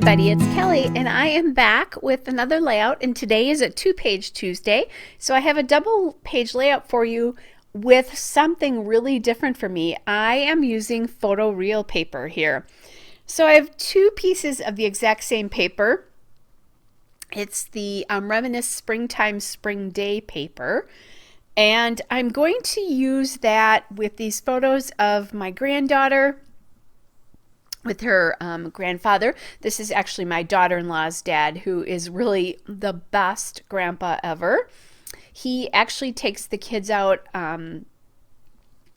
everybody, it's Kelly and I am back with another layout, and today is a two-page Tuesday. So I have a double page layout for you with something really different for me. I am using photoreal paper here. So I have two pieces of the exact same paper. It's the Reminisce Springtime Spring Day paper. And I'm going to use that with these photos of my granddaughter with her grandfather. This is actually my daughter-in-law's dad, who is really the best grandpa ever. He actually takes the kids out on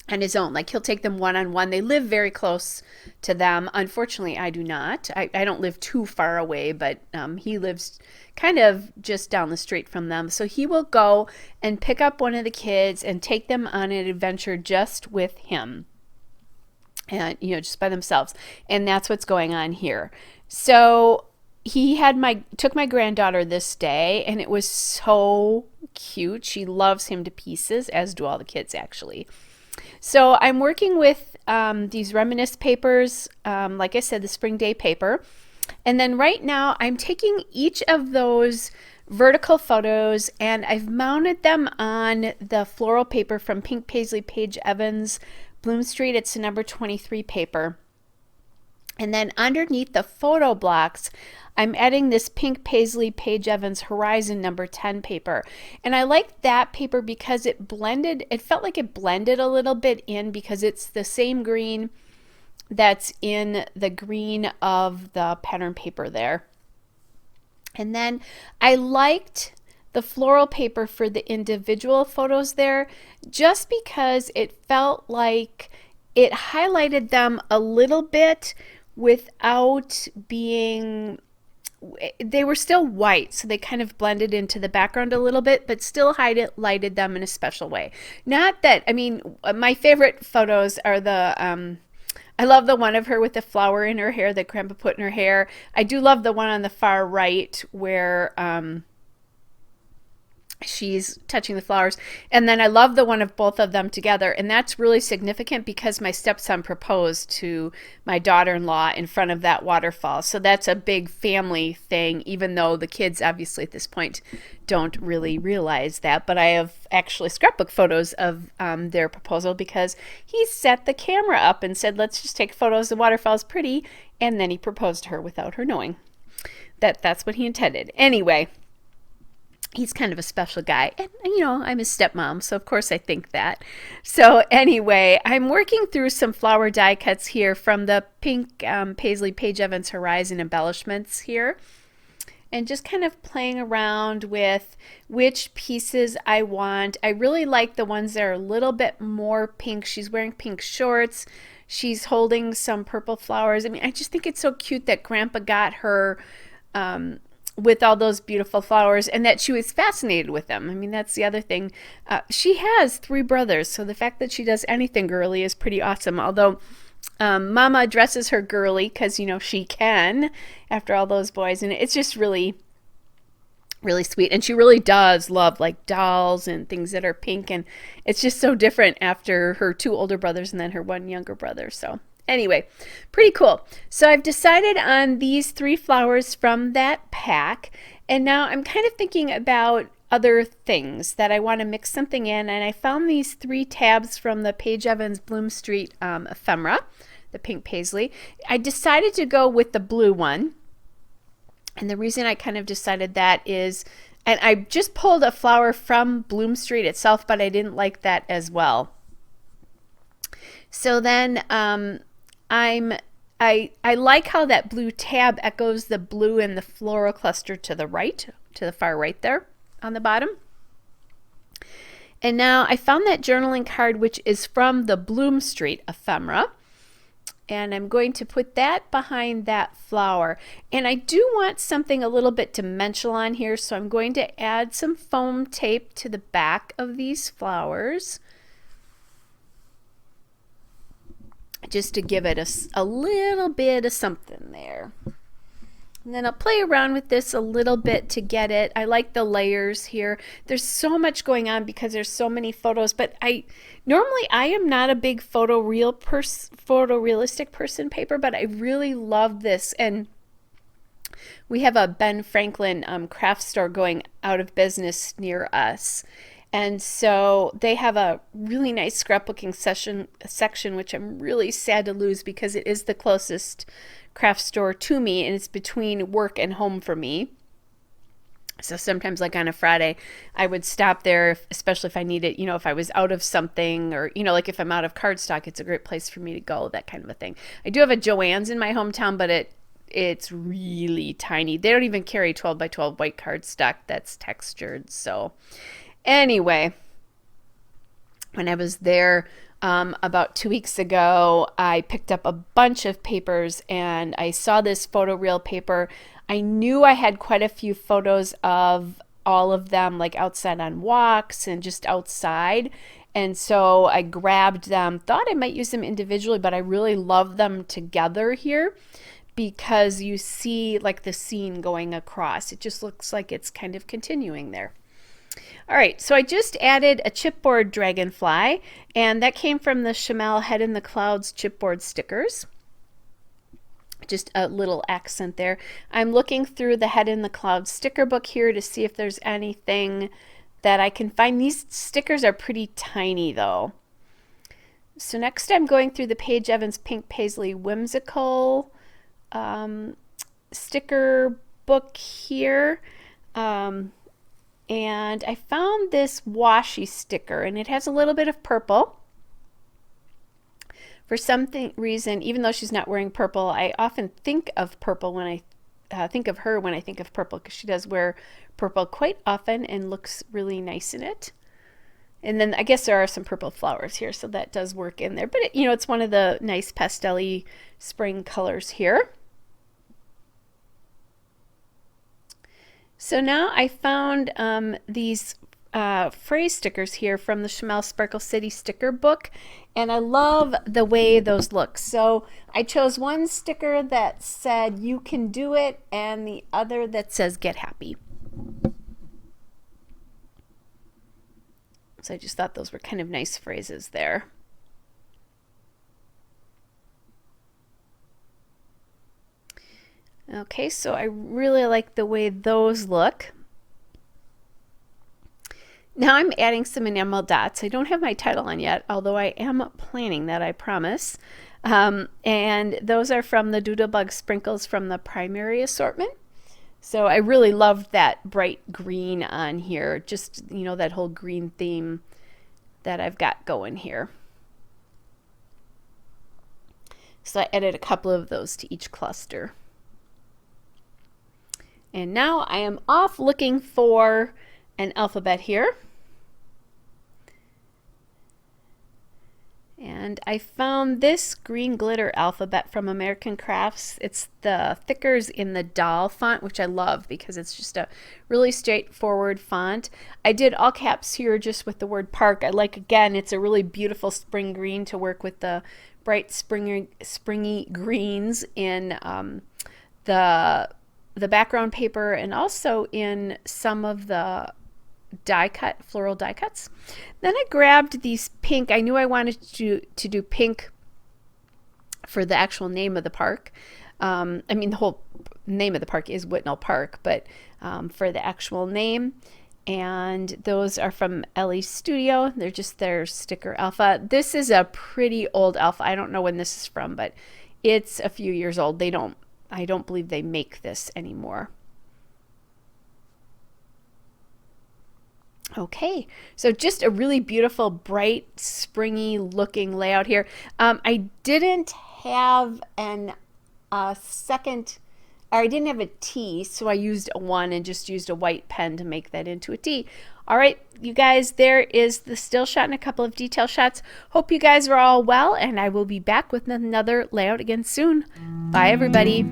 his own. Like, he'll take them one-on-one. They live very close to them. Unfortunately, I do not. I don't live too far away, but he lives kind of just down the street from them. So he will go and pick up one of the kids and take them on an adventure just with him. And just by themselves. And that's what's going on here. So he took my granddaughter this day, and it was so cute. She loves him to pieces, as do all the kids actually. So I'm working with these Reminisce papers, like I said, the Spring Day paper. And then right now I'm taking each of those vertical photos and I've mounted them on the floral paper from Pink Paisley Paige Evans Bloom Street. It's the number 23 paper. And then underneath the photo blocks, I'm adding this Pink Paisley Paige Evans Horizon number 10 paper. And I like that paper because it felt like it blended a little bit in, because it's the same green that's in the green of the pattern paper there. And then I liked the floral paper for the individual photos there, just because it felt like it highlighted them a little bit without being, they were still white, so they kind of blended into the background a little bit, but still highlighted them in a special way. Not that, my favorite photos are the, I love the one of her with the flower in her hair that Grandpa put in her hair. I do love the one on the far right where she's touching the flowers. And then I love the one of both of them together. And that's really significant because my stepson proposed to my daughter-in-law in front of that waterfall. So that's a big family thing, even though the kids obviously at this point don't really realize that. But I have actually scrapbook photos of their proposal, because he set the camera up and said, let's just take photos. The waterfall's pretty. And then he proposed to her without her knowing that that's what he intended. Anyway, he's kind of a special guy, and I'm his stepmom, so of course I think that. So anyway, I'm working through some flower die cuts here from the Pink Paisley Paige Evans Horizon embellishments here, and just kind of playing around with which pieces I want. I really like the ones that are a little bit more pink. She's wearing pink shorts. She's holding some purple flowers. I just think it's so cute that Grandpa got her with all those beautiful flowers, and that she was fascinated with them. That's the other thing. She has 3 brothers, so the fact that she does anything girly is pretty awesome. Although Mama addresses her girly because, she can, after all those boys. And it's just really, really sweet. And she really does love like dolls and things that are pink. And it's just so different after her 2 older brothers and then her 1 younger brother. So anyway, pretty cool. So I've decided on these 3 flowers from that pack. And now I'm kind of thinking about other things that I want to mix something in. And I found these 3 tabs from the Paige Evans Bloom Street ephemera, the Pink Paisley. I decided to go with the blue one. And the reason I kind of decided that is, and I just pulled a flower from Bloom Street itself, but I didn't like that as well. So then I like how that blue tab echoes the blue in the floral cluster to the right, to the far right there on the bottom. And now I found that journaling card, which is from the Bloom Street ephemera. And I'm going to put that behind that flower. And I do want something a little bit dimensional on here, so I'm going to add some foam tape to the back of these flowers, just to give it a little bit of something there. And then I'll play around with this a little bit to get it. I like the layers here. There's so much going on because there's so many photos, but normally I am not a big photorealistic person paper, but I really love this. And We have a Ben Franklin craft store going out of business near us. And so they have a really nice scrapbooking section, which I'm really sad to lose because it is the closest craft store to me, and it's between work and home for me. So sometimes, like on a Friday, I would stop there, especially if I needed, if I was out of something, or, like if I'm out of cardstock, it's a great place for me to go, that kind of a thing. I do have a Joann's in my hometown, but it's really tiny. They don't even carry 12 by 12 white cardstock that's textured. So anyway, when I was there about 2 weeks ago, I picked up a bunch of papers and I saw this photoreal paper. I knew I had quite a few photos of all of them, like outside on walks and just outside. And so I grabbed them, thought I might use them individually, but I really love them together here because you see like the scene going across. It just looks like it's kind of continuing there. All right, so I just added a chipboard dragonfly, and that came from the Chamel Head in the Clouds chipboard stickers. Just a little accent there. I'm looking through the Head in the Clouds sticker book here to see if there's anything that I can find. These stickers are pretty tiny though. So next I'm going through the Paige Evans Pink Paisley Whimsical sticker book here. And I found this washi sticker, and it has a little bit of purple. For some reason, even though she's not wearing purple, I often think of purple when I think of her when I think of purple, because she does wear purple quite often and looks really nice in it. And then I guess there are some purple flowers here, so that does work in there. But it's one of the nice pastel-y spring colors here. So now I found these phrase stickers here from the Chamel Sparkle City sticker book, and I love the way those look. So I chose one sticker that said "You can do it" and the other that says "Get happy." So I just thought those were kind of nice phrases there. Okay, so I really like the way those look. Now I'm adding some enamel dots. I don't have my title on yet, although I am planning that, I promise. And those are from the Doodlebug Sprinkles from the primary assortment. So I really loved that bright green on here, just, that whole green theme that I've got going here. So I added a couple of those to each cluster. And now I am off looking for an alphabet here. And I found this green glitter alphabet from American Crafts. It's the thickers in the doll font, which I love because it's just a really straightforward font. I did all caps here just with the word park. I like, again, it's a really beautiful spring green to work with the bright springy greens in the background paper and also in some of the floral die cuts. Then I grabbed these pink. I knew I wanted to do pink for the actual name of the park. I mean, the whole name of the park is Whitnall Park, but for the actual name. And those are from Ellie's Studio. They're just their sticker alpha. This is a pretty old alpha. I don't know when this is from, but it's a few years old. I don't believe they make this anymore. Okay, so just a really beautiful, bright, springy looking layout here. I didn't have I didn't have a T, so I used a 1 and just used a white pen to make that into a T. All right, you guys, there is the still shot and a couple of detail shots. Hope you guys are all well, and I will be back with another layout again soon. Bye, everybody.